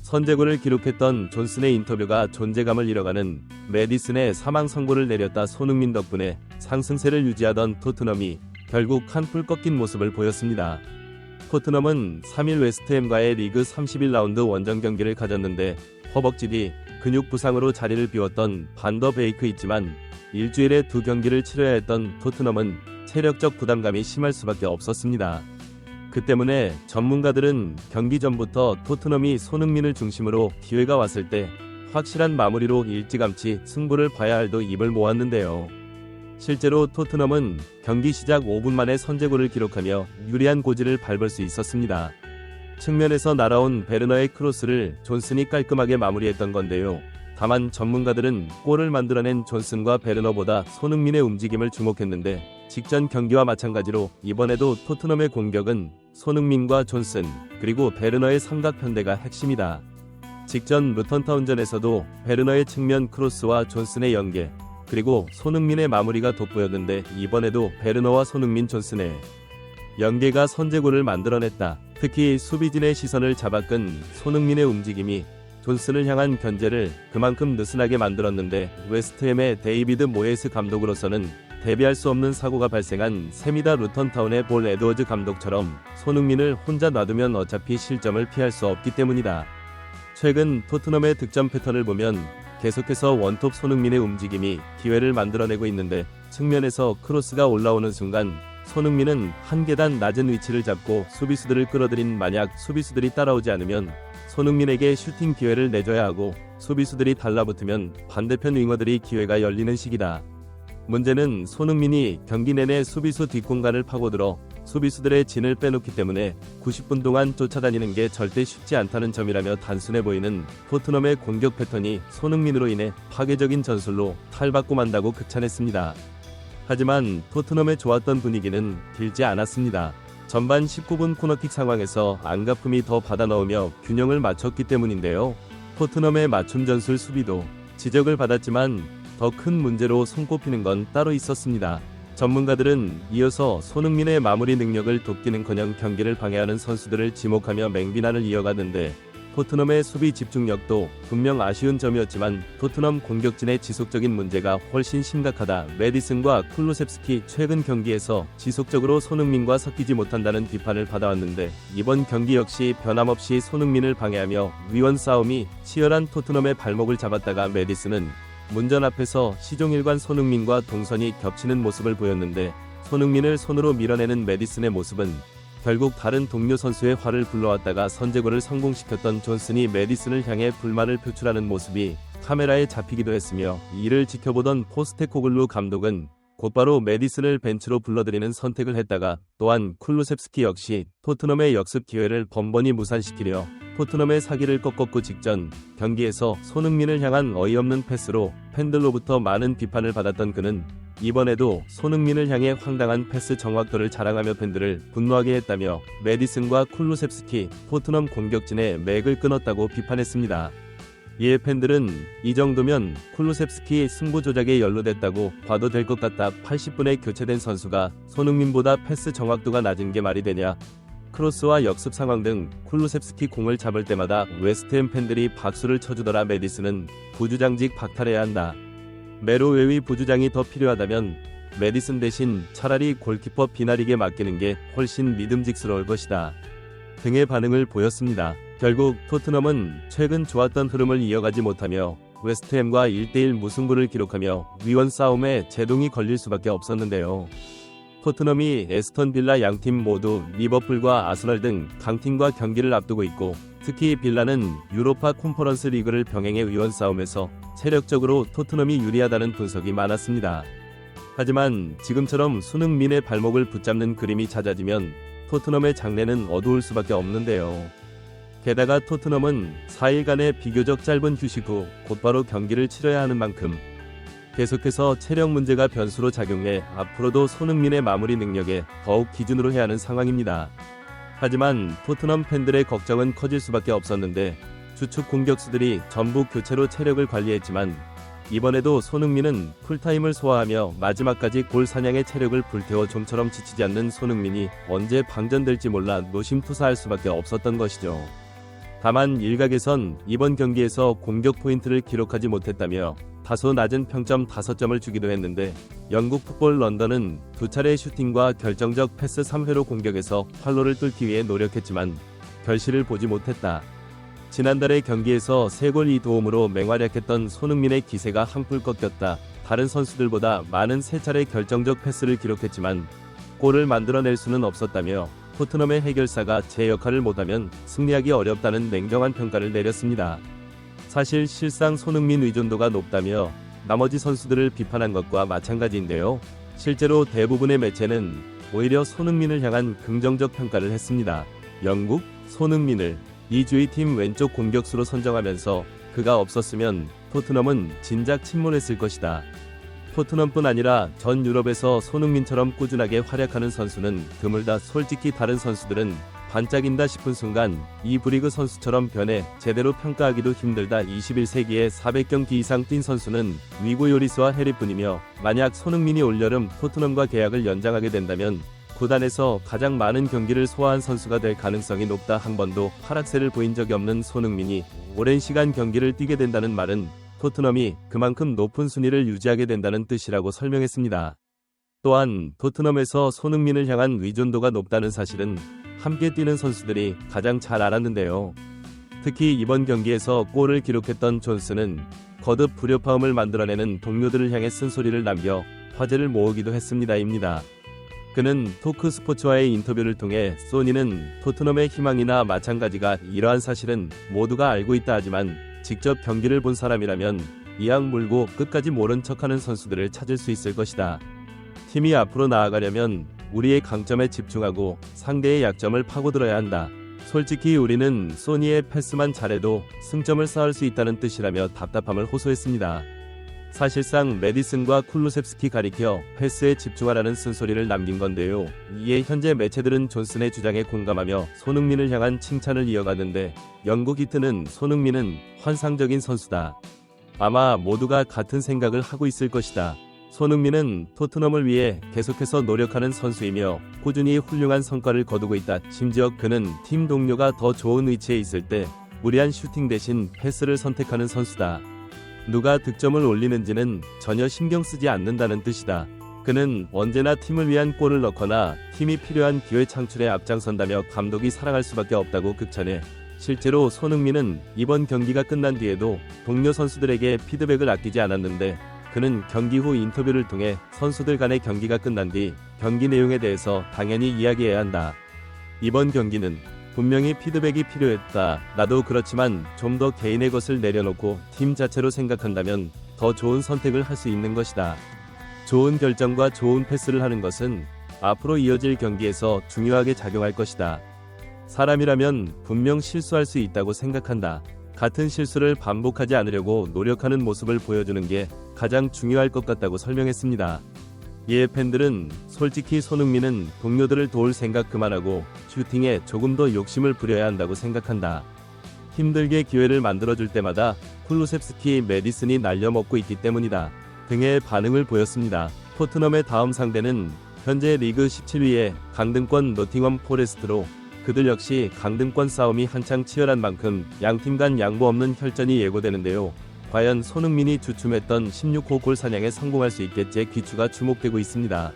선제골을 기록했던 존슨의 인터뷰가 존재감을 잃어가는 메디슨의 사망 선고를 내렸다. 손흥민 덕분에 상승세를 유지하던 토트넘이 결국 한풀 꺾인 모습을 보였습니다. 토트넘은 3일 웨스트햄과의 리그 31라운드 원정 경기를 가졌는데 허벅지 뒤 근육 부상으로 자리를 비웠던 반더 베이크 있지만 일주일에 2경기를 치러야 했던 토트넘은 체력적 부담감이 심할 수밖에 없었습니다. 그 때문에 전문가들은 경기 전부터 토트넘이 손흥민을 중심으로 기회가 왔을 때 확실한 마무리로 일찌감치 승부를 봐야 할도 입을 모았는데요. 실제로 토트넘은 경기 시작 5분 만에 선제골을 기록하며 유리한 고지를 밟을 수 있었습니다. 측면에서 날아온 베르너의 크로스를 존슨이 깔끔하게 마무리했던 건데요. 다만 전문가들은 골을 만들어낸 존슨과 베르너보다 손흥민의 움직임을 주목했는데 직전 경기와 마찬가지로 이번에도 토트넘의 공격은 손흥민과 존슨 그리고 베르너의 삼각 편대가 핵심이다. 직전 루턴타운전에서도 베르너의 측면 크로스와 존슨의 연계 그리고 손흥민의 마무리가 돋보였는데 이번에도 베르너와 손흥민 존슨의 연계가 선제골을 만들어냈다. 특히 수비진의 시선을 잡아끈 손흥민의 움직임이 존슨을 향한 견제를 그만큼 느슨하게 만들었는데 웨스트햄의 데이비드 모예스 감독으로서는 대비할 수 없는 사고가 발생한 셈이다. 루턴타운의 볼 에드워즈 감독처럼 손흥민을 혼자 놔두면 어차피 실점을 피할 수 없기 때문이다. 최근 토트넘의 득점 패턴을 보면 계속해서 원톱 손흥민의 움직임이 기회를 만들어내고 있는데 측면에서 크로스가 올라오는 순간 손흥민은 한 계단 낮은 위치를 잡고 수비수들을 끌어들인 만약 수비수들이 따라오지 않으면 손흥민에게 슈팅 기회를 내줘야 하고 수비수들이 달라붙으면 반대편 윙어들이 기회가 열리는 시기다. 문제는 손흥민이 경기 내내 수비수 뒷공간을 파고들어 수비수들의 진을 빼놓기 때문에 90분 동안 쫓아다니는 게 절대 쉽지 않다는 점이라며 단순해 보이는 토트넘의 공격 패턴이 손흥민으로 인해 파괴적인 전술로 탈바꿈 한다고 극찬했습니다. 하지만 토트넘의 좋았던 분위기는 길지 않았습니다. 전반 19분 코너킥 상황에서 안가품이 더 받아 넣으며 균형을 맞췄기 때문인데요. 토트넘의 맞춤 전술 수비도 지적을 받았지만 더 큰 문제로 손꼽히는 건 따로 있었습니다. 전문가들은 이어서 손흥민의 마무리 능력을 돕기는커녕 경기를 방해하는 선수들을 지목하며 맹비난을 이어가는데 토트넘의 수비 집중력도 분명 아쉬운 점이었지만 토트넘 공격진의 지속적인 문제가 훨씬 심각하다. 메디슨과 쿨루셉스키 최근 경기에서 지속적으로 손흥민과 섞이지 못한다는 비판을 받아왔는데 이번 경기 역시 변함없이 손흥민을 방해하며 위원 싸움이 치열한 토트넘의 발목을 잡았다가 메디슨은 문전 앞에서 시종일관 손흥민과 동선이 겹치는 모습을 보였는데 손흥민을 손으로 밀어내는 메디슨의 모습은 결국 다른 동료 선수의 화를 불러왔다가 선제골을 성공시켰던 존슨이 메디슨을 향해 불만을 표출하는 모습이 카메라에 잡히기도 했으며 이를 지켜보던 포스테코글루 감독은 곧바로 메디슨을 벤치로 불러들이는 선택을 했다가 또한 쿨루셉스키 역시 토트넘의 역습 기회를 번번이 무산시키려 토트넘의 사기를 꺾었고 직전 경기에서 손흥민을 향한 어이없는 패스로 팬들로부터 많은 비판을 받았던 그는 이번에도 손흥민을 향해 황당한 패스 정확도를 자랑하며 팬들을 분노하게 했다며 메디슨과 쿨루셉스키, 토트넘 공격진의 맥을 끊었다고 비판했습니다. 이에 팬들은 이 정도면 쿨루셉스키 승부 조작에 연루됐다고 봐도 될 것 같다. 80분에 교체된 선수가 손흥민보다 패스 정확도가 낮은 게 말이 되냐. 크로스와 역습 상황 등 쿨루셉스키 공을 잡을 때마다 웨스트햄 팬들이 박수를 쳐주더라. 메디슨은 부주장직 박탈해야 한다. 메로 외의 부주장이 더 필요하다면 메디슨 대신 차라리 골키퍼 비나릭에 맡기는 게 훨씬 믿음직스러울 것이다 등의 반응을 보였습니다. 결국 토트넘은 최근 좋았던 흐름을 이어가지 못하며 웨스트햄과 1대1 무승부를 기록하며 위원 싸움에 제동이 걸릴 수밖에 없었는데요. 토트넘이 에스턴 빌라 양팀 모두 리버풀과 아스널 등 강팀과 경기를 앞두고 있고 특히 빌라는 유로파 콘퍼런스 리그를 병행해 위원 싸움에서 체력적으로 토트넘이 유리하다는 분석이 많았습니다. 하지만 지금처럼 손흥민의 발목을 붙잡는 그림이 잦아지면 토트넘의 장래는 어두울 수밖에 없는데요. 게다가 토트넘은 4일간의 비교적 짧은 휴식 후 곧바로 경기를 치러야 하는 만큼 계속해서 체력 문제가 변수로 작용해 앞으로도 손흥민의 마무리 능력에 더욱 기준으로 해야 하는 상황입니다. 하지만 토트넘 팬들의 걱정은 커질 수밖에 없었는데 주축 공격수들이 전부 교체로 체력을 관리했지만 이번에도 손흥민은 풀타임을 소화하며 마지막까지 골 사냥의 체력을 불태워 좀처럼 지치지 않는 손흥민이 언제 방전될지 몰라 노심투사할 수밖에 없었던 것이죠. 다만 일각에선 이번 경기에서 공격 포인트를 기록하지 못했다며 다소 낮은 평점 5점을 주기도 했는데 영국 풋볼 런던은 두 차례의 슈팅과 결정적 패스 3회로 공격에서 활로를 뚫기 위해 노력했지만 결실을 보지 못했다. 지난달의 경기에서 3골 2도움으로 맹활약했던 손흥민의 기세가 한풀 꺾였다. 다른 선수들보다 많은 3차례 결정적 패스를 기록했지만 골을 만들어낼 수는 없었다며 토트넘의 해결사가 제 역할을 못하면 승리하기 어렵다는 냉정한 평가를 내렸습니다. 사실 실상 손흥민 의존도가 높다며 나머지 선수들을 비판한 것과 마찬가지인데요. 실제로 대부분의 매체는 오히려 손흥민을 향한 긍정적 평가를 했습니다. 영국, 손흥민을 2주의 팀 왼쪽 공격수로 선정하면서 그가 없었으면 토트넘은 진작 침몰했을 것이다. 토트넘뿐 아니라 전 유럽에서 손흥민처럼 꾸준하게 활약하는 선수는 드물다. 솔직히 다른 선수들은 반짝인다 싶은 순간 이 브리그 선수처럼 변해 제대로 평가하기도 힘들다. 21세기에 400경기 이상 뛴 선수는 위고 요리스와 해리뿐이며 만약 손흥민이 올여름 토트넘과 계약을 연장하게 된다면 구단에서 가장 많은 경기를 소화한 선수가 될 가능성이 높다. 한 번도 하락세를 보인 적이 없는 손흥민이 오랜 시간 경기를 뛰게 된다는 말은 토트넘이 그만큼 높은 순위를 유지하게 된다는 뜻이라고 설명했습니다. 또한 토트넘에서 손흥민을 향한 의존도가 높다는 사실은 함께 뛰는 선수들이 가장 잘 알았는데요. 특히 이번 경기에서 골을 기록했던 존스는 거듭 불협화음을 만들어내는 동료들을 향해 쓴소리를 남겨 화제를 모으기도 했습니다. 그는 토크스포츠와의 인터뷰를 통해 소니는 토트넘의 희망이나 마찬가지가 이러한 사실은 모두가 알고 있다 하지만 직접 경기를 본 사람이라면 이악 물고 끝까지 모른 척하는 선수들을 찾을 수 있을 것이다. 팀이 앞으로 나아가려면 우리의 강점에 집중하고 상대의 약점을 파고들어야 한다. 솔직히 우리는 소니의 패스만 잘해도 승점을 쌓을 수 있다는 뜻이라며 답답함을 호소했습니다. 사실상 메디슨과 쿨루셉스키 가리켜 패스에 집중하라는 쓴소리를 남긴 건데요. 이에 현재 매체들은 존슨의 주장에 공감하며 손흥민을 향한 칭찬을 이어가는데 영국 히트는 손흥민은 환상적인 선수다. 아마 모두가 같은 생각을 하고 있을 것이다. 손흥민은 토트넘을 위해 계속해서 노력하는 선수이며 꾸준히 훌륭한 성과를 거두고 있다. 심지어 그는 팀 동료가 더 좋은 위치에 있을 때 무리한 슈팅 대신 패스를 선택하는 선수다. 누가 득점을 올리는지는 전혀 신경 쓰지 않는다는 뜻이다. 그는 언제나 팀을 위한 골을 넣거나 팀이 필요한 기회 창출에 앞장선다며 감독이 사랑할 수밖에 없다고 극찬해 실제로 손흥민은 이번 경기가 끝난 뒤에도 동료 선수들에게 피드백을 아끼지 않았는데 그는 경기 후 인터뷰를 통해 선수들 간의 경기가 끝난 뒤 경기 내용에 대해서 당연히 이야기해야 한다. 이번 경기는 분명히 피드백이 필요했다. 나도 그렇지만 좀 더 개인의 것을 내려놓고 팀 자체로 생각한다면 더 좋은 선택을 할 수 있는 것이다. 좋은 결정과 좋은 패스를 하는 것은 앞으로 이어질 경기에서 중요하게 작용할 것이다. 사람이라면 분명 실수할 수 있다고 생각한다. 같은 실수를 반복하지 않으려고 노력하는 모습을 보여주는 게 가장 중요할 것 같다고 설명했습니다. 이에 팬들은 솔직히 손흥민은 동료들을 도울 생각 그만하고 슈팅에 조금 더 욕심을 부려야 한다고 생각한다. 힘들게 기회를 만들어줄 때마다 쿨루셉스키, 메디슨이 날려먹고 있기 때문이다. 등의 반응을 보였습니다. 토트넘의 다음 상대는 현재 리그 17위의 강등권 노팅엄 포레스트로 그들 역시 강등권 싸움이 한창 치열한 만큼 양팀 간 양보 없는 혈전이 예고되는데요. 과연 손흥민이 주춤했던 16호 골 사냥에 성공할 수 있겠지 귀추가 주목되고 있습니다.